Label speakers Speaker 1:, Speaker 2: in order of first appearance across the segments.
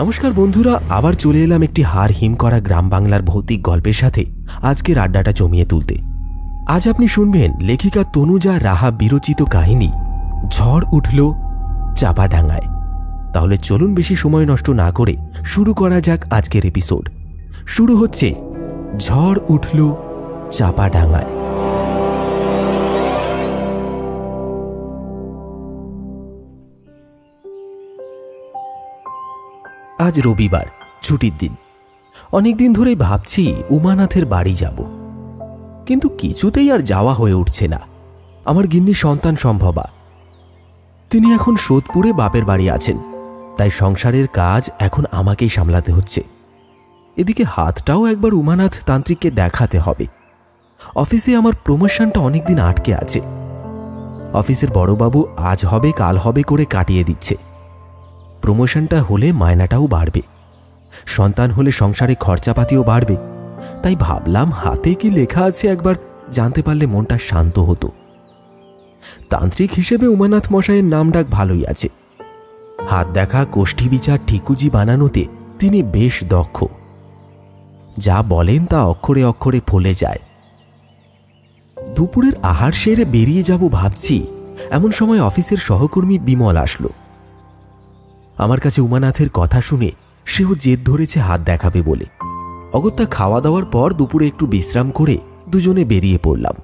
Speaker 1: নমস্কার বন্ধুরা, আবার চলে এলাম একটি হাড় হিম করা গ্রাম বাংলার ভৌতিক গল্পের সাথে আজকের আড্ডাটা জমিয়ে তুলতে। আজ আপনি শুনবেন লেখিকা তনুজা রাহা বিরচিত কাহিনী ঝড় উঠল চাপাডাঙ্গায়। তাহলে চলুন বেশি সময় নষ্ট না করে শুরু করা যাক আজকের এপিসোড। শুরু হচ্ছে ঝড় উঠল চাপাডাঙ্গায়। আজ রবিবার, ছুটির দিন। অনেকদিন ধরেই ভাবছি উমানাথের বাড়ি যাব, কিন্তু কিছুতেই আর যাওয়া হয়ে উঠছে না। আমার গিন্নি সন্তান সম্ভবা, তিনি এখন সোদপুরে বাপের বাড়ি আছেন, তাই সংসারের কাজ এখন আমাকেই সামলাতে হচ্ছে। এদিকে হাতটাও একবার উমানাথ তান্ত্রিককে দেখাতে হবে। অফিসে আমার প্রমোশনটা অনেকদিন আটকে আছে। অফিসের বড়বাবু আজ হবে কাল হবে করে কাটিয়ে দিচ্ছে। প্রমোশনটা হলে মায়নাটাও বাড়বে, সন্তান হলে সংসারে খরচাপাতিও বাড়বে। তাই ভাবলাম হাতে কি লেখা আছে একবার জানতে পারলে মনটা শান্ত হতো। তান্ত্রিক হিসেবে উমানাথ মশাইয়ের নাম ডাক ভালোই আছে। হাত দেখা, কোষ্ঠী বিচার, ঠিকুজি বানানোতে তিনি বেশ দক্ষ। যা বলেন তা অক্ষরে অক্ষরে ফলে যায়। দুপুরের আহার সেরে বেরিয়ে যাব ভাবছি, এমন সময় অফিসের সহকর্মী বিমল আসলো। আমার কাছে উমানাথের কথা শুনে সেও জেদ ধরেছে হাত দেখাবে বলে। অগত্যা খাওয়া দাওয়ার পর দুপুরে একটু বিশ্রাম করে দুজনে বেরিয়ে পড়লাম।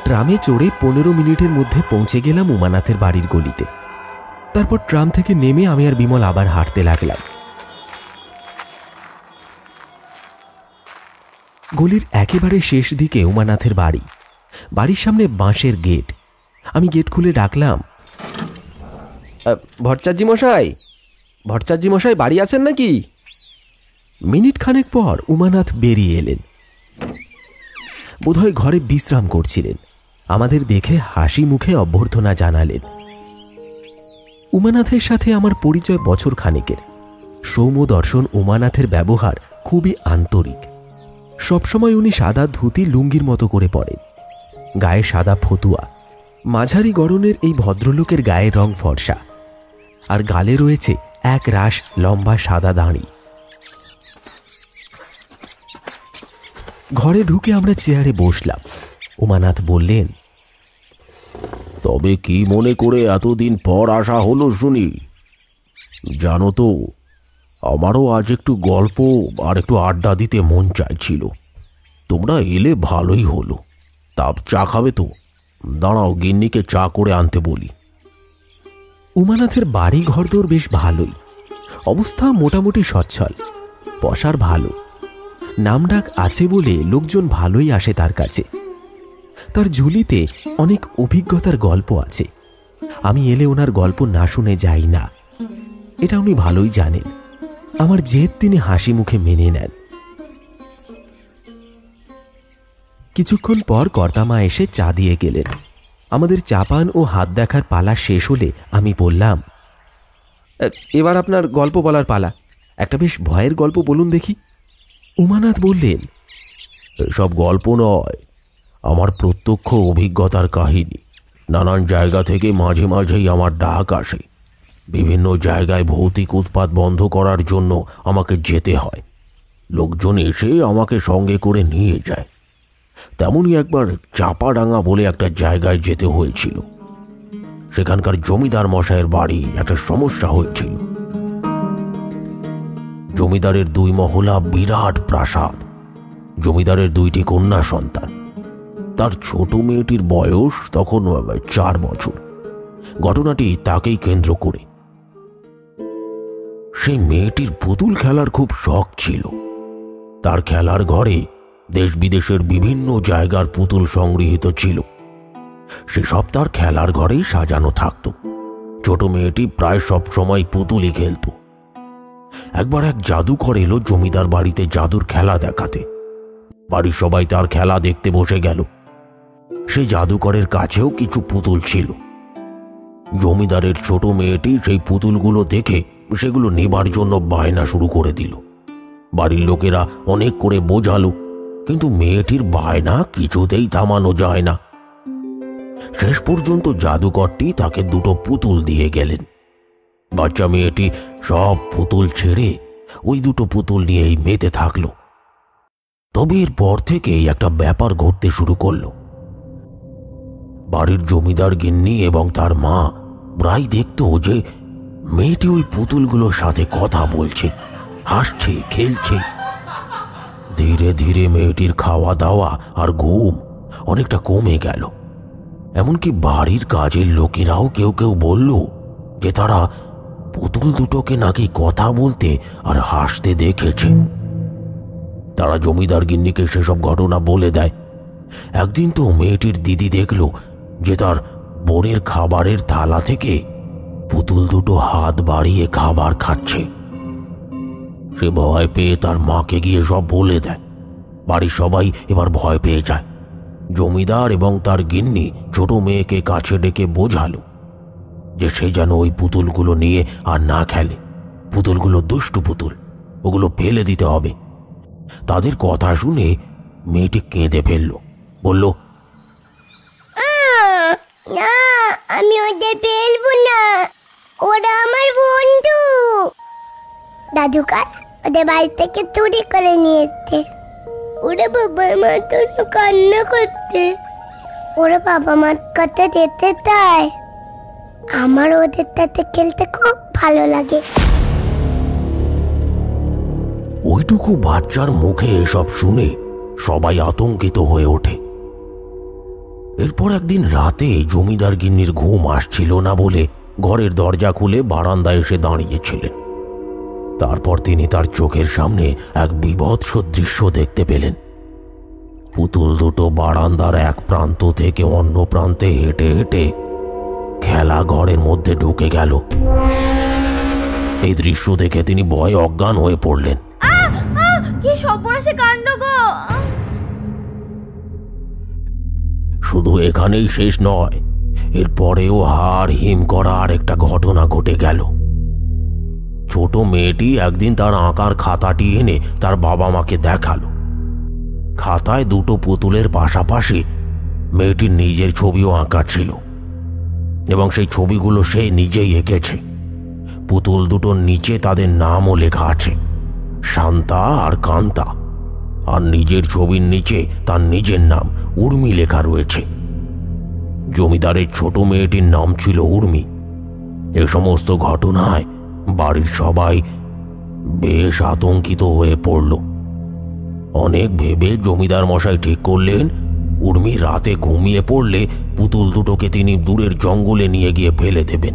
Speaker 1: ট্রামে চড়ে 15 মিনিটের মধ্যে পৌঁছে গেলাম উমানাথের বাড়ির গলিতে। তারপর ট্রাম থেকে নেমে আমি আর বিমল আবার হাঁটতে লাগলাম। গলির একেবারে শেষ দিকে উমানাথের বাড়ি। বাড়ির সামনে বাঁশের গেট। আমি গেট খুলে ডাকলাম, ভট্টাচার্য মশাই, ভট্টাচার্য মশাই বাড়ি আছেন নাকি? মিনিট খানেক পর উমানাথ বেরিয়ে এলেন। বোধহয় ঘরে বিশ্রাম করছিলেন। আমাদের দেখে হাসি মুখে অভ্যর্থনা জানালেন। উমানাথের সাথে আমার পরিচয় বছর খানেকের। সৌম্য দর্শন উমানাথের ব্যবহার খুবই আন্তরিক। সবসময় উনি সাদা ধুতি লুঙ্গির মতো করে পরেন, গায়ে সাদা ফতুয়া। মাঝারি গড়নের এই ভদ্রলোকের গায়ে রং ফর্সা, আর গালে রয়েছে এক রাশ লম্বা সাদা দাড়ি। ঘরে ঢুকে আমরা চেয়ারে বসলাম। উমানাথ বললেন,
Speaker 2: তবে কি মনে করে এতদিন পর আসা হলো শুনি? জানো তো, আমারও আজ একটু গল্প আর একটু আড্ডা দিতে মন চাইছিল। তোমরা এলে ভালোই হলো। তা চা খাবে তো? দাঁড়াও, গিন্নিকে চা করে আনতে বলি।
Speaker 1: উমানাথের বাড়ি ঘরদোর বেশ ভালোই, অবস্থা মোটামুটি সচ্ছল, পসার ভালো। নামডাক আছে বলে লোকজন ভালোই আসে তার কাছে। তার ঝুলিতে অনেক অভিজ্ঞতার গল্প আছে। আমি এলে ওনার গল্প না শুনে যাই না, এটা উনি ভালোই জানেন। আমার জেদ তিনি হাসি মুখে মেনে নেন। কিছুক্ষণ পর কর্তামা এসে চা দিয়ে গেলেন। আমাদের চা পান ও হাত দেখার পালা শেষ হলে আমি বললাম, এবার আপনার গল্প বলার পালা। একটা বেশ ভয়ের গল্প বলুন দেখি। উমানাথ বললেন,
Speaker 2: এসব গল্প নয়, আমার প্রত্যক্ষ অভিজ্ঞতার কাহিনী। নানান জায়গা থেকে মাঝে মাঝেই আমার ডাক আসে। বিভিন্ন জায়গায় ভৌতিক উৎপাত বন্ধ করার জন্য আমাকে যেতে হয়। লোকজন এসে আমাকে সঙ্গে করে নিয়ে যায়। তেমনই একবার চাপাডাঙ্গা বলে একটা জায়গায় যেতে হয়েছিল। সেখানকার জমিদার মশাইয়ের বাড়ি একটা সমস্যা হয়েছিল। জমিদারের 2 মহলা বিরাট প্রাসাদ। জমিদারের 2টি কন্যা সন্তান। তার ছোট মেয়েটির বয়স তখন 4 বছর। ঘটনাটি তাকেই কেন্দ্র করে। সেই মেয়েটির পুতুল খেলার খুব শখ ছিল। তার খেলার ঘরে দেশ বিদেশের বিভিন্ন জায়গার পুতুল সংগৃহীত ছিল। সেসব তার খেলার ঘরেই সাজানো থাকত। ছোট মেয়েটি প্রায় সব সময় পুতুলই খেলত। একবার এক জাদুকর এলো জমিদার বাড়িতে জাদুর খেলা দেখাতে। বাড়ির সবাই তার খেলা দেখতে বসে গেল। সেই জাদুকরের কাছেও কিছু পুতুল ছিল। জমিদারের ছোট মেয়েটি সেই পুতুলগুলো দেখে সেগুলো নেবার জন্য বায়না শুরু করে দিল। বাড়ির লোকেরা অনেক করে বোঝালো, কিন্তু মেয়েটির বায়না কিছুতেই থামানো যায় না। শেষ পর্যন্ত জাদুকরটি তাকে দুটো পুতুল দিয়ে গেলেন। বাচ্চা মেয়েটি সব পুতুল ছেড়ে ওই দুটো পুতুল নিয়েই মেতে থাকলো। তবে এরপর থেকেই একটা ব্যাপার ঘটতে শুরু করলো। বাড়ির জমিদার গিন্নি এবং তার মা প্রায় দেখতো যে মেয়েটি ওই পুতুলগুলোর সাথে কথা বলছে, হাসছে, খেলছে। ধীরে ধীরে মেয়েটির খাওয়া দাওয়া আর ঘুম অনেকটা কমে গেল। এমনকি বাড়ির কাজের লোকেরাও কেউ কেউ বলল যে তারা পুতুল দুটোকে নাকি কথা বলতে আর হাসতে দেখেছে। তারা জমিদার গিন্নিকে সেসব ঘটনা বলে দেয়। একদিন তো মেয়েটির দিদি দেখল যে তার বোনের খাবারের থালা থেকে পুতুল দুটো হাত বাড়িয়ে খাবার খাচ্ছে। সে ভয় পেয়ে তার মাকে গিয়ে সব বলে দেয়। বাড়ির সবাই এবার ভয় পেয়ে যায়। জমিদার এবং তার গিন্নি ছোট মেয়েকে কাছে ডেকে বোঝালো যে সে যেন ওই পুতুলগুলো নিয়ে আর না খেলে। পুতুলগুলো দুষ্টু পুতুল, ওগুলো ফেলে দিতে হবে। তাদের কথা শুনে মেয়েটি কেঁদে ফেলল, বলল,
Speaker 3: না, আমি ওদের ফেলবো না, ওরা আমার বন্ধু। দাদুকার ওদের বাড়ি থেকে চুরি করে নিয়ে এসছে। ওরা বাবা মার জন্য কান্না করতে, ওরা বাবা মার কাছে যেতে চায়। আমার ওদের সাথে খেলতে খুব ভালো লাগে।
Speaker 2: ওইটুকু বাচ্চার মুখে এসব শুনে সবাই আতঙ্কিত হয়ে ওঠে। এরপর একদিন রাতে জমিদার গিন্নির ঘুম আসছিল না বলে ঘরের দরজা খুলে বারান্দায় এসে দাঁড়িয়েছিলেন। তারপর তিনি তার চোখের সামনে এক বীভৎস দৃশ্য দেখতে পেলেন। পুতুল দুটো বারান্দার এক প্রান্ত থেকে অন্য প্রান্তে হেঁটে হেঁটে খেলা ঘরের মধ্যে ঢুকে গেল। এই দৃশ্য দেখে তিনি ভয়ে অজ্ঞান হয়ে পড়লেন।
Speaker 3: কি সর্বনাশে কাণ্ড গো!
Speaker 2: শুধু এখানেই শেষ নয়, এরপরেও হাড় হিম করা আর একটা ঘটনা ঘটে গেল। ছোট মেয়েটি একদিন তার আঁকার খাতাটি এনে তার বাবা মাকে দেখালো। খাতায় দুটো পুতুলের পাশাপাশি মেয়েটির নিজের ছবিও আঁকা ছিল এবং সেই ছবিগুলো সে নিজেই এঁকেছে। পুতুল দুটোর নিচে তাদের নামও লেখা আছে, শান্তা আর কান্তা। আর নিজের ছবির নিচে তার নিজের নাম উর্মি লেখা রয়েছে। জমিদারের ছোট মেয়েটির নাম ছিল উর্মি। এ সমস্ত ঘটনায় বাড়ির সবাই বেশ আতঙ্কিত হয়ে পড়ল। অনেক ভেবে জমিদার মশাই ঠিক করলেন উর্মি রাতে ঘুমিয়ে পড়লে পুতুল দুটোকে তিনি দূরের জঙ্গলে নিয়ে গিয়ে ফেলে দেবেন।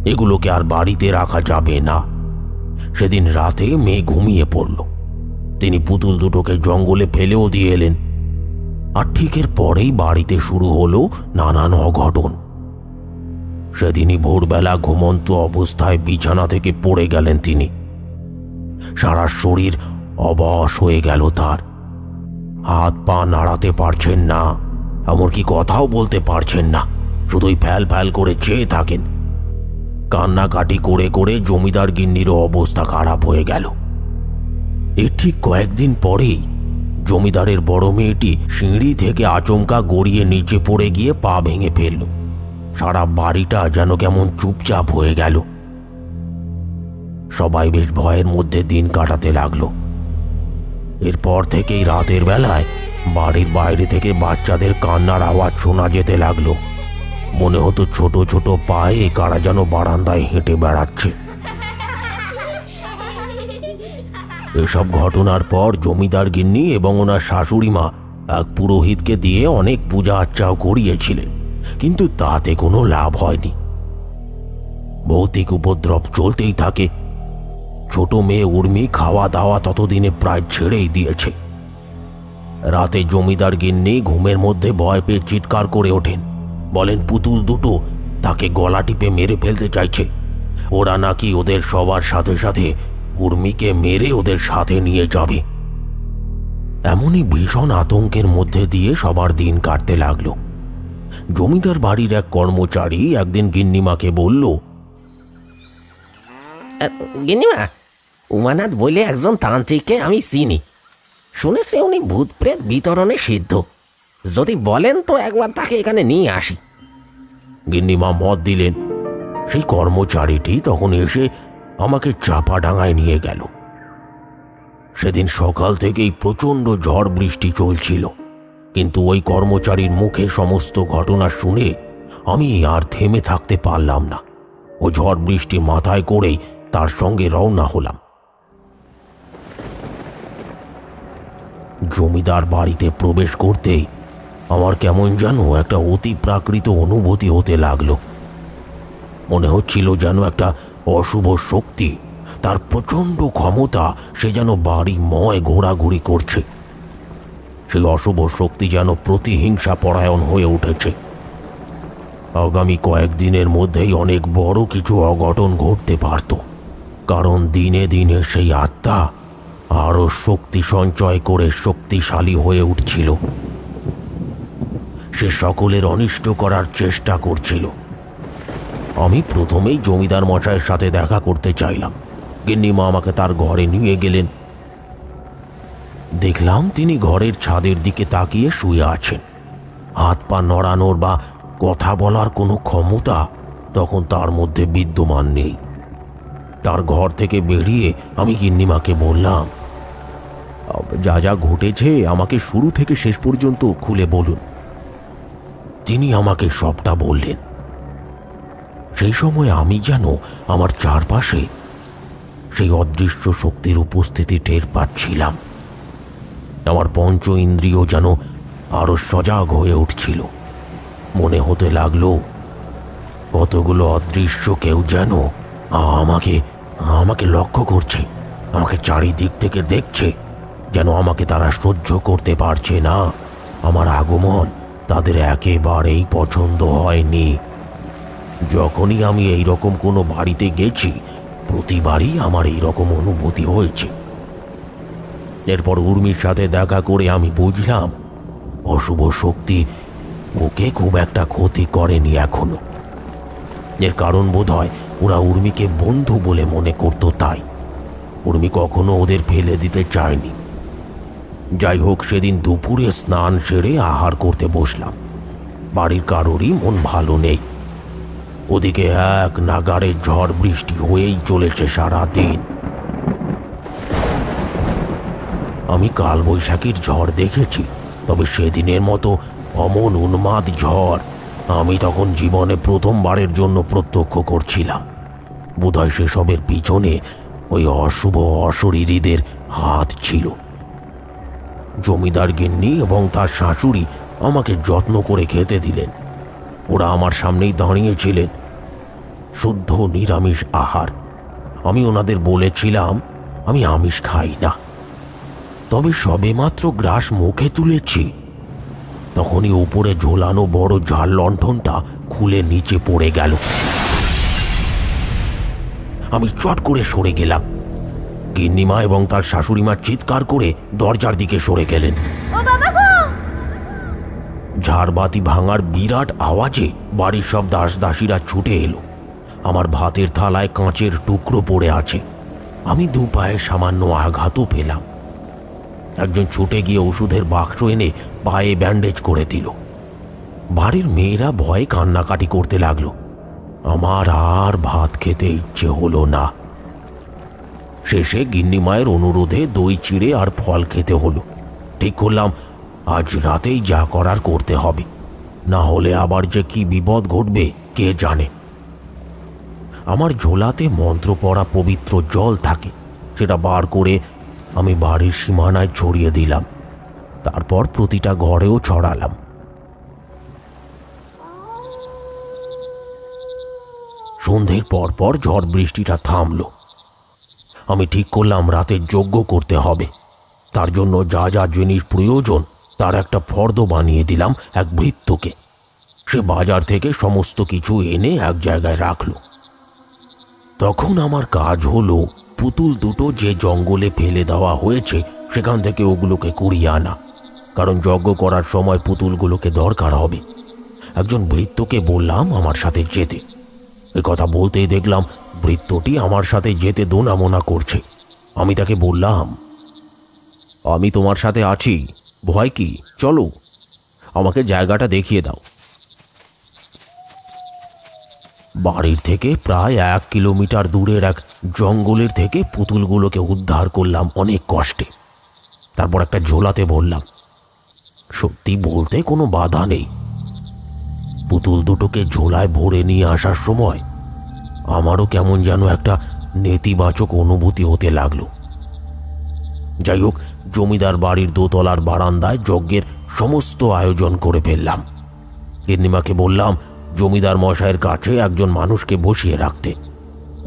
Speaker 2: এগুলোকে আর বাড়িতে রাখা যাবে না। সেদিন রাতে মেয়ে ঘুমিয়ে পড়ল। তিনি পুতুল দুটোকে জঙ্গলে ফেলেও দিয়ে এলেন। আর ঠিক এর পরেই বাড়িতে শুরু হলো নানান অঘটন। সেদিনই ভোরবেলা ঘুমন্ত অবস্থায় বিছানা থেকে পড়ে গেলেন তিনি। সারা শরীর অবশ হয়ে গেল তার। হাত পা নাড়াতে পারছেন না, এমনকি কথাও বলতে পারছেন না। শুধুই ফ্যাল ফ্যাল করে চেয়ে থাকেন। কান্নাকাটি করে করে জমিদার গিন্নিরও অবস্থা খারাপ হয়ে গেল। এর ঠিক কয়েকদিন পরেই জমিদারের বড় মেয়েটি সিঁড়ি থেকে আচমকা গড়িয়ে নিচে পড়ে গিয়ে পা ভেঙে ফেলল। সারা বাড়িটা যেন কেমন চুপচাপ হয়ে গেল। সবাই বেশ ভয়ের মধ্যে দিন কাটাতে লাগলো। এরপর থেকেই রাতের বেলায় বাড়ির বাইরে থেকে বাচ্চাদের কান্নার আওয়াজ শোনা যেতে লাগলো। মনে হতো ছোট ছোট পায়ে কারা যেন বারান্দায় হেঁটে বেড়াচ্ছে। এসব ঘটনার পর জমিদার গিন্নি এবং ওনার শাশুড়ি মা এক পুরোহিতকে দিয়ে অনেক পূজা আর্চাও করিয়েছিলেন, কিন্তু তাতে কোনো লাভ হয়নি। ভৌতিক উপদ্রব চলতেই থাকে। ছোট মেয়ে উর্মি খাওয়া দাওয়া ততদিনে প্রায় ছেড়েই দিয়েছে। রাতে জমিদার গিন্নি ঘুমের মধ্যে ভয় পেয়ে চিৎকার করে ওঠেন। বলেন পুতুল দুটো তাকে গলা টিপে মেরে ফেলতে চাইছে। ওরা নাকি ওদের সবার সাথে সাথে উর্মিকে মেরে ওদের সাথে নিয়ে যাবে। এমনই ভীষণ আতঙ্কের মধ্যে দিয়ে সবার দিন কাটতে লাগলো। জমিদার বাড়ির এক কর্মচারী একদিন গিন্নিমাকে বলল,
Speaker 4: গিন্নিমা, উমানাথ বলে একজন তান্ত্রিককে আমি চিনি। শুনেছি উনি ভূত প্রেত বিতরণে সিদ্ধ। যদি বলেন তো একবার তাকে এখানে নিয়ে আসি।
Speaker 2: গিন্নিমা মত দিলেন। সেই কর্মচারীটি তখন এসে আমাকে চাপাডাঙ্গায় নিয়ে গেল। সেদিন সকাল থেকেই প্রচণ্ড ঝড় বৃষ্টি চলছিল, কিন্তু ওই কর্মচারীর মুখে সমস্ত ঘটনা শুনে আমি আর থেমে থাকতে পারলাম না। ও ঝড় বৃষ্টি মাথায় করেই তার সঙ্গে রওনা হলাম। জমিদার বাড়িতে প্রবেশ করতেই আমার কেমন যেন একটা অতি প্রাকৃত অনুভূতি হতে লাগলো। মনে হচ্ছিল যেন একটা অশুভ শক্তি, তার প্রচণ্ড ক্ষমতা, সে যেন বাড়িময় ঘোরাঘুরি করছে। সেই অশুভ শক্তি যেন প্রতিহিংসা পরায়ণ হয়ে উঠেছে। আগামী কয়েকদিনের মধ্যেই অনেক বড় কিছু অঘটন ঘটতে পারত, কারণ দিনে দিনে সেই আত্মা আরও শক্তি সঞ্চয় করে শক্তিশালী হয়ে উঠছিল। সে সকলের অনিষ্ট করার চেষ্টা করছিল। আমি প্রথমেই জমিদার মশাইয়ের সাথে দেখা করতে চাইলাম। গিন্নিমা আমাকে তার ঘরে নিয়ে গেলেন। দেখলাম তিনি ঘরের ছাদের দিকে তাকিয়ে শুয়ে আছেন। হাত পা নড়ানোর বা কথা বলার কোনো ক্ষমতা তখন তার মধ্যে বিদ্যমান নেই। তার ঘর থেকে বেরিয়ে আমি গিন্নিমাকে বললাম,
Speaker 1: যা যা ঘটেছে আমাকে শুরু থেকে শেষ পর্যন্ত খুলে বলুন।
Speaker 2: তিনি আমাকে সবটা বললেন। সেই সময় আমি যেন আমার চারপাশে সেই অদৃশ্য শক্তির উপস্থিতি টের পাচ্ছিলাম। আমার পঞ্চ ইন্দ্রিয় যেন আরো সজাগ হয়ে উঠছিল। মনে হতে লাগলো কতগুলো অদৃশ্য কেউ যেন আমাকে আমাকে লক্ষ্য করছে, আমাকে চারিদিক থেকে দেখছে, যেন আমাকে তারা সহ্য করতে পারছে না। আমার আগমন তাদের একেবারেই পছন্দ হয়নি। যখনই আমি এই রকম কোনো বাড়িতে গেছি, প্রতিবারই আমার এই রকম অনুভূতি হয়েছে। এরপর উর্মির সাথে দেখা করে আমি বুঝলাম অশুভ শক্তি ওকে খুব একটা ক্ষতি করেনি এখনো। এর কারণ বোধ হয় ওরা উর্মিকে বন্ধু বলে মনে করত, তাই উর্মি কখনো ওদের ফেলে দিতে চায়নি। যাই হোক, সেদিন দুপুরে স্নান সেরে আহার করতে বসলাম। বাড়ির কারোরই মন ভালো নেই। ওদিকে এক নাগাড়ে ঝড় বৃষ্টি হয়েই চলেছে সারা দিন। আমি কালবৈশাখীর ঝড় দেখেছি, তবে সেদিনের মতো অমন উন্মাদ ঝড় আমি তখন জীবনে প্রথমবারের জন্য প্রত্যক্ষ করছিলাম। বোধহয় সেসবের পিছনে ওই অশুভ অশরীরীদের হাত ছিল। জমিদার গিন্নি এবং তার শাশুড়ি আমাকে যত্ন করে খেতে দিলেন। ওরা আমার সামনেই দাঁড়িয়েছিলেন। শুদ্ধ নিরামিষ আহার। আমি ওনাদের বলেছিলাম আমি আমিষ খাই না। তবে সবেমাত্র গ্রাস মুখে তুলেছি, তখনই উপরে ঝোলানো বড় ঝাল লণ্ঠনটা খুলে নিচে পড়ে গেল। আমি চট করে সরে গেলাম। গিন্নিমা এবং তার শাশুড়িমা চিৎকার করে দরজার দিকে সরে গেলেন। ঝাড়বাতি ভাঙার বিরাট আওয়াজে বাড়ির সব দাস দাসীরা ছুটে এলো। আমার ভাতের থালায় কাঁচের টুকরো পড়ে আছে। আমি দু পায়ে সামান্য আঘাতও পেলাম। একজন ছুটে গিয়ে ওষুধের বাক্স এনে পায়ে ব্যান্ডেজ করে দিল। বাড়ির মেয়েরা ভয়ে কান্নাকাটি করতে লাগলো। আমার আর ভাত খেতে ইচ্ছে হলো না। শেষে গিন্নিমায়ের অনুরোধে দই চিড়ে আর ফল খেতে হলো। ঠিক করলাম আজ রাতেই যা করার করতে হবে, না হলে আবার যে কি বিপদ ঘটবে কে জানে। আমার ঝোলাতে মন্ত্র পড়া পবিত্র জল থাকে, সেটা বার করে আমি বাড়ির সীমানায় ছড়িয়ে দিলাম। তারপর প্রতিটা ঘরেও ছড়ালাম। সন্ধ্যের পরপর ঝড় বৃষ্টিটা থামল। আমি ঠিক করলাম রাতের যজ্ঞ করতে হবে। তার জন্য যা যা জিনিস প্রয়োজন তার একটা ফর্দ বানিয়ে দিলাম এক ভৃত্যকে। সে বাজার থেকে সমস্ত কিছু এনে এক জায়গায় রাখল। তখন আমার কাজ হলো পুতুল দুটো যে জঙ্গলে ফেলে দেওয়া হয়েছে সেখান থেকে ওগুলোকে কুড়িয়ে আনা, কারণ যজ্ঞ করার সময় পুতুলগুলোকে দরকার হবে। একজন ভৃত্যকে বললাম আমার সাথে যেতে। এ কথা বলতেই দেখলাম ভৃত্যটি আমার সাথে যেতে দোনামোনা করছে। আমি তাকে বললাম,
Speaker 1: আমি তোমার সাথে আছি, ভয় কি, চলো।
Speaker 2: আমাকে জায়গাটা দেখিয়ে দাও। বাড়ির থেকে প্রায় 1 কিলোমিটার দূরের এক জঙ্গলের থেকে পুতুলগুলোকে উদ্ধার করলাম অনেক কষ্টে। তারপর একটা ঝোলাতে ভরলাম। সত্যি বলতে কোনো বাধা নেই। পুতুল দুটোকে ঝোলায় ভরে নিয়ে আসার সময় আমারও কেমন যেন একটা নেতিবাচক অনুভূতি হতে লাগলো। যাই হোক, জমিদার বাড়ির দোতলার বারান্দায় যজ্ঞের সমস্ত আয়োজন করে ফেললাম। গিন্নিমাকে বললাম জমিদার মশাইয়ের কাছে একজন মানুষকে বসিয়ে রাখতে,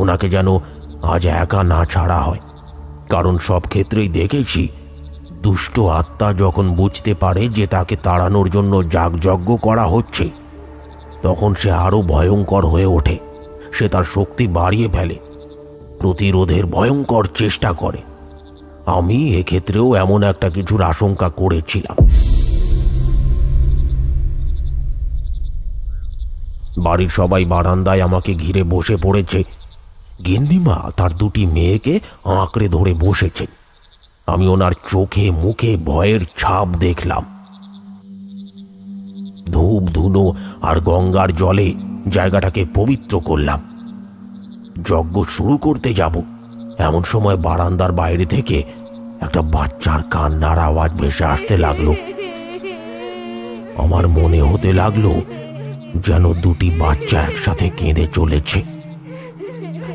Speaker 2: ওনাকে যেন আজ একা না ছাড়া হয়। কারণ সব ক্ষেত্রেই দেখেছি, দুষ্ট আত্মা যখন বুঝতে পারে যে তাকে তাড়ানোর জন্য যাগযজ্ঞ করা হচ্ছে, তখন সে আরও ভয়ঙ্কর হয়ে ওঠে। সে তার শক্তি বাড়িয়ে ফেলে, প্রতিরোধের ভয়ঙ্কর চেষ্টা করে। আমি এক্ষেত্রেও এমন একটা কিছুর আশঙ্কা করেছিলাম। বাড়ির সবাই বারান্দায় আমাকে ঘিরে বসে পড়েছে। গিন্নিমা তার 2টি মেয়েকে আঁকড়ে ধরে বসেছেন। আমি ওনার চোখে মুখে ভয়ের ছাপ দেখলাম। ধূপ ধুনো আর গঙ্গার জলে জায়গাটাকে পবিত্র করলাম। যজ্ঞ শুরু করতে যাব এমন সময় বারান্দার বাইরে থেকে একটা বাচ্চার কান্নার আওয়াজ ভেসে আসতে লাগলো। আমার মনে হতে লাগলো যেন 2টি বাচ্চা একসাথে কেঁদে চলেছে।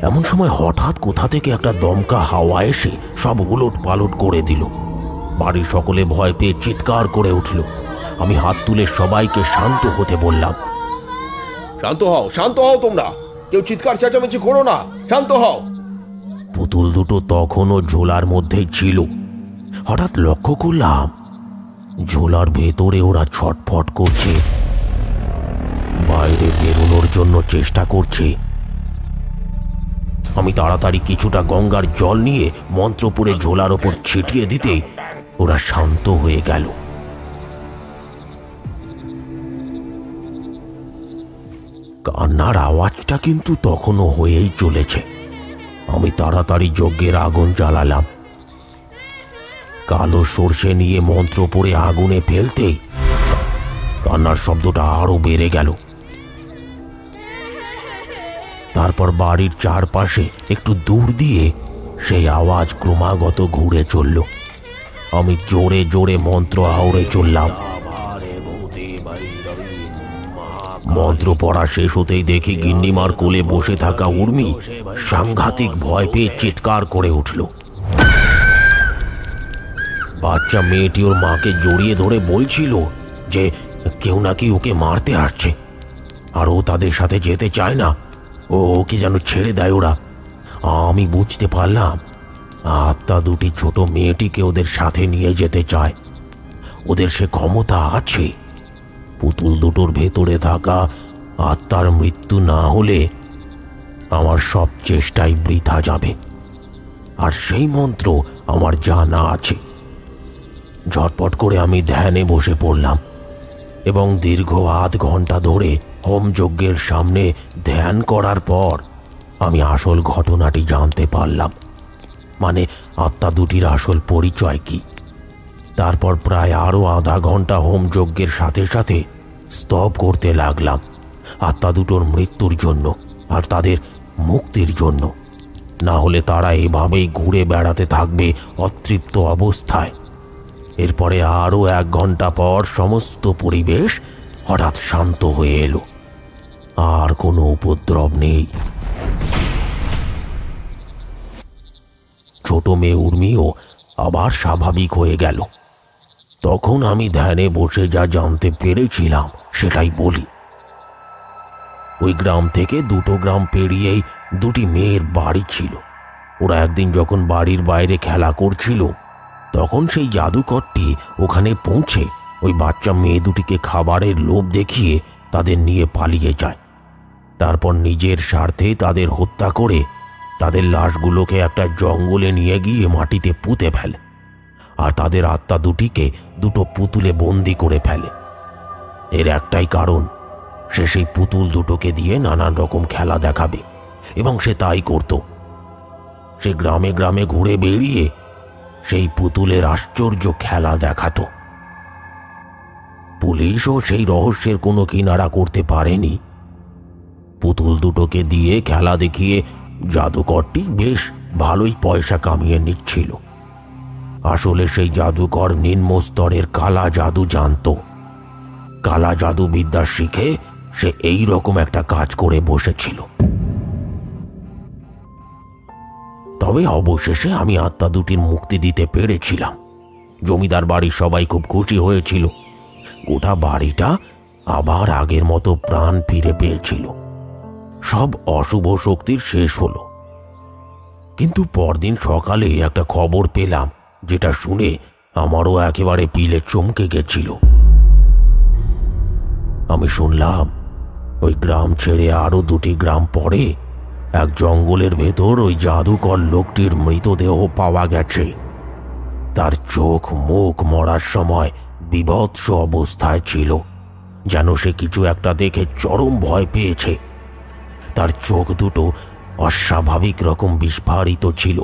Speaker 2: এমন সময় হঠাৎ কোথা থেকে একটা দমকা হাওয়া এসে সব উলট পালট করে দিল। বাড়ির সকলে ভয় পেয়ে চিৎকার করে উঠল। আমি হাত তুলে সবাইকে শান্ত হতে বললাম।
Speaker 1: শান্ত হও, শান্ত হও, তোমরা কেউ চিৎকার চেঁচামেচি করো না, শান্ত হও।
Speaker 2: পুতুল দুটো তখনও ঝোলার মধ্যেই ছিল। হঠাৎ লক্ষ্য করলাম ঝোলার ভেতরে ওরা ছটফট করছে, বাইরে বেরোনোর জন্য চেষ্টা করছে। আমি তাড়াতাড়ি কিছুটা গঙ্গার জল নিয়ে মন্ত্র পড়ে ঝোলার ওপর ছিটিয়ে দিতে ওরা শান্ত হয়ে গেল। কান্নার আওয়াজটা কিন্তু তখনও হয়েই চলেছে। আমি তাড়াতাড়ি যজ্ঞের আগুন জ্বালালাম। কালো সর্ষে নিয়ে মন্ত্র পড়ে আগুনে ফেলতেই কান্নার শব্দটা আরো বেড়ে গেল। তারপর বাড়ির চারপাশে একটু দূর দিয়ে সেই আওয়াজ ক্রমাগত ঘুরে চলল। আমি জোরে জোরে মন্ত্র আওড়ে চললাম। মন্ত্র পড়া শেষ হতেই দেখি গিন্নিমার কোলে বসে থাকা উর্মি সাংঘাতিক ভয় পেয়ে চিৎকার করে উঠল। বাচ্চা মেয়েটি ওর মাকে জড়িয়ে ধরে বলছিল যে কেউ নাকি ওকে মারতে আসছে, আর ও তাদের সাথে যেতে চায় না, ওকে যেন ছেড়ে দেয় ওরা। আমি বুঝতে পারলাম আত্মা 2টি ছোট মেয়েটিকে ওদের সাথে নিয়ে যেতে চায়। ওদের সে ক্ষমতা আছে। পুতুল দুটোর ভেতরে থাকা আত্মার মৃত্যু না হলে আমার সব চেষ্টাই বৃথা যাবে, আর সেই মন্ত্র আমার জানা আছে। ঝটপট করে আমি ধ্যানে বসে পড়লাম এবং দীর্ঘ আধ ঘন্টা ধরে হোমযজ্ঞের সামনে ধ্যান করার পর আমি আসল ঘটনাটি জানতে পারলাম, মানে আত্মা 2টির আসল পরিচয় কি। তারপর প্রায় আরও আধা ঘন্টা হোমযজ্ঞের সাথে সাথে স্তব করতে লাগলাম আত্মা 2টোর মৃত্যুর জন্য আর তাদের মুক্তির জন্য। না হলে তারা এভাবেই ঘুরে বেড়াতে থাকবে অতৃপ্ত অবস্থায়। এরপরে আরও 1 ঘন্টা পর সমস্ত পরিবেশ হঠাৎ শান্ত হয়ে এলো। আর কোনো উপদ্রব নেই। ছোট মেয়ে উর্মিও আবার স্বাভাবিক হয়ে গেল। তখন আমি ধ্যানে বসে যা জানতে পেরেছিলাম সেটাই বলি। ওই গ্রাম থেকে 2টো গ্রাম পেরিয়েই 2টি মেয়ের বাড়ি ছিল। ওরা একদিন যখন বাড়ির বাইরে খেলা করছিল, তখন সেই জাদুকরটি ওখানে পৌঁছে ওই বাচ্চা মেয়ে 2টিকে খাবারের লোভ দেখিয়ে তাদের নিয়ে পালিয়ে যায়। তারপর নিজের স্বার্থে তাদের হত্যা করে তাদের লাশগুলোকে একটা জঙ্গলে নিয়ে গিয়ে মাটিতে পুঁতে ফেলে, আর তাদের আত্মা 2টিকে 2টো পুতুলে বন্দি করে ফেলে। এর একটাই কারণ, সে সেই পুতুল 2টোকে দিয়ে নানান রকম খেলা দেখাবে, এবং সে তাই করত। সে গ্রামে গ্রামে ঘুরে বেরিয়ে সেই পুতুলের আশ্চর্য খেলা দেখাতো। পুলিশও সেই রহস্যের কোনো কিনারা করতে পারেনি। পুতুল দুটোকে দিয়ে খেলা দেখিয়ে জাদুকরটি বেশ ভালোই পয়সা কামিয়ে নিচ্ছিল। আসলে সেই জাদুকর নিম্ন স্তরের কালা জাদু জানত। কালা জাদু বিদ্যা শিখে সে এই রকম একটা কাজ করে বসেছিল। তবে অবশেষে আমি আত্মা দুটির মুক্তি দিতে পেরেছিলাম। জমিদার বাড়ির সবাই খুব খুশি হয়েছিল। গোটা বাড়িটা আবার আগের মতো প্রাণ ফিরে পেয়েছিল। সব অশুভ শক্তির শেষ হলো। কিন্তু পরদিন সকালে একটা খবর পেলাম, যেটা শুনে আমারও একেবারে পিলে চমকে গেছিল। আমি শুনলাম ওই গ্রাম ছেড়ে আরো 2টি গ্রাম পরে এক জঙ্গলের ভেতর ওই জাদুকর লোকটির মৃতদেহ পাওয়া গেছে। তার চোখ মুখ মরার সময় বিভৎস অবস্থায় ছিল, যেন সে কিছু একটা দেখে চরম ভয় পেয়েছে। তার চোখ দুটো অস্বাভাবিক রকম বিস্ফারিত ছিল,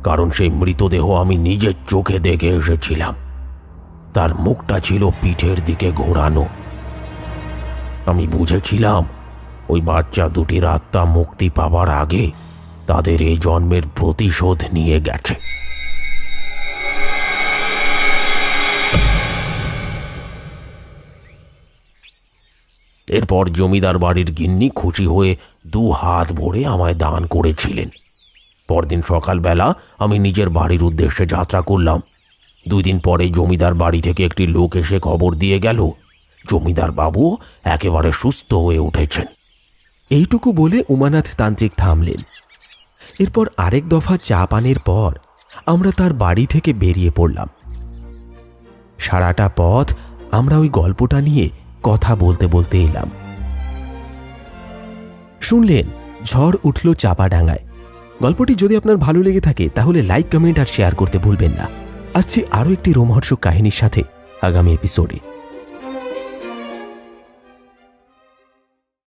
Speaker 2: কারণ সেই মৃতদেহ আমি নিজের চোখে দেখে এসেছিলাম। তার মুখটা ছিল পিঠের দিকে ঘোরানো। আমি বুঝেছিলাম ওই বাচ্চা দুটির আত্মা মুক্তি পাবার আগে তাদের এই জন্মের প্রতিশোধ নিয়ে গেছে। এরপর জমিদার বাড়ির গিন্নি খুশি হয়ে 2 হাত ভরে আমায় দান করেছিলেন। পরদিন সকালবেলা আমি নিজের বাড়ির উদ্দেশ্যে যাত্রা করলাম। 2 দিন পরে জমিদার বাড়ি থেকে একটি লোক এসে খবর দিয়ে গেল, জমিদার বাবু একেবারে সুস্থ হয়ে উঠেছেন।
Speaker 1: এইটুকু বলে উমানাথ তান্ত্রিক থামলেন। এরপর আরেক দফা চা পানের পর আমরা তার বাড়ি থেকে বেরিয়ে পড়লাম। সারাটা পথ আমরা ওই গল্পটা নিয়ে কথা বলতে বলতে এলাম। শুনলেন ঝড় উঠল চাপাডাঙ্গায়। গল্পটি যদি আপনার ভালো লেগে থাকে তাহলে লাইক, কমেন্ট আর শেয়ার করতে ভুলবেন না। আসছি আরও একটি রোমহর্ষক কাহিনীর সাথে আগামী এপিসোডে।